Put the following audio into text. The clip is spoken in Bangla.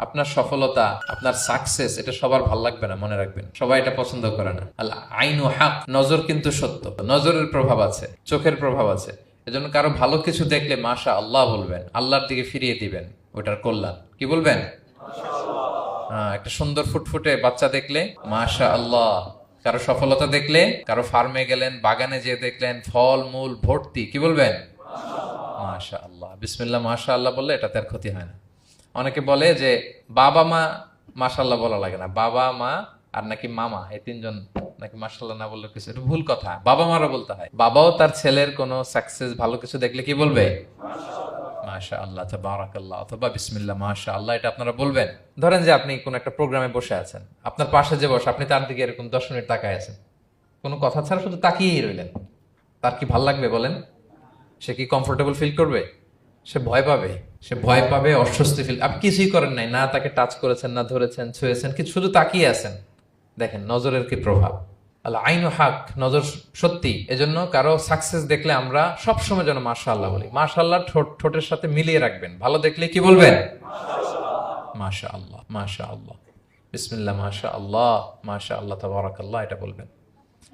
আপনার সফলতা, আপনার সাকসেস, এটা সবার ভাল লাগবে না, মনে রাখবেন। সবাই এটা পছন্দ করে না। আল আইনু হক, নজর কিন্তু সত্য। নজরের প্রভাব আছে, চোখের প্রভাব আছে। এজন্য কারো ভালো কিছু দেখলে মাশা আল্লাহ বলবেন, আল্লাহর দিকে ফিরিয়ে দিবেন ওটার কল্যাণ। কি বলবেন? একটা সুন্দর ফুটফুটে বাচ্চা দেখলে মাশা আল্লাহ। কারো সফলতা দেখলে, কারো ফার্মে গেলেন, বাগানে যেয়ে দেখলেন ফল মূল ভর্তি, কি বলবেন? মাশা আল্লাহ। বিসমিল্লাহ মাশা আল্লাহ বললে এটাতে আর ক্ষতি হয় না। অনেকে বলে যে বাবা মা মাশাল্লাহ বলা লাগে না, বাবা মা আর নাকি মামা, এই তিনজন নাকি মাশাল্লাহ না বললে কিছু, এটা ভুল কথা। বাবা মারা বলতে হয়। বাবাও তার ছেলের কোনো সাকসেস, ভালো কিছু দেখলে কি বলবে? মাশা আল্লাহ, তাবারাকাল্লাহ, অথবা বিসমিল্লাহ মাশা আল্লাহ, এটা আপনারা বলবেন। ধরেন যে আপনি কোন একটা প্রোগ্রামে বসে আছেন, আপনার পাশে যে বসে, আপনি তার দিকে এরকম 10 মিনিট তাকায় আছেন, কোনো কথা ছাড়া শুধু তাকিয়েই রইলেন। তার কি ভাল লাগবে বলেন? সে কি কমফোর্টেবল ফিল করবে? সে ভয় পাবে। সে ভয় পাবে, অস্বস্তি ফিল। আপনি কিছুই করেন নাই, না তাকে টাচ করেছেন, না ধরেছেন, ছুঁয়েছেন, কিন্তু শুধু তাকিয়ে আছেন। দেখেন নজরের কি প্রভাব। আল্লাহ আইনু হক, নজর সত্যি। এজন্য কারো সাকসেস দেখলে আমরা সবসময় যেন মাশাআল্লাহ বলি। মাশাআল্লাহ ঠোঁটের সাথে মিলিয়ে রাখবেন। ভালো দেখলে কি বলবেন? মাশাআল্লাহ, মাশাআল্লাহ, বিসমিল্লাহ মাশাআল্লাহ, মাশাআল্লাহ, তাবারাকাল্লাহ, এটা বলবেন।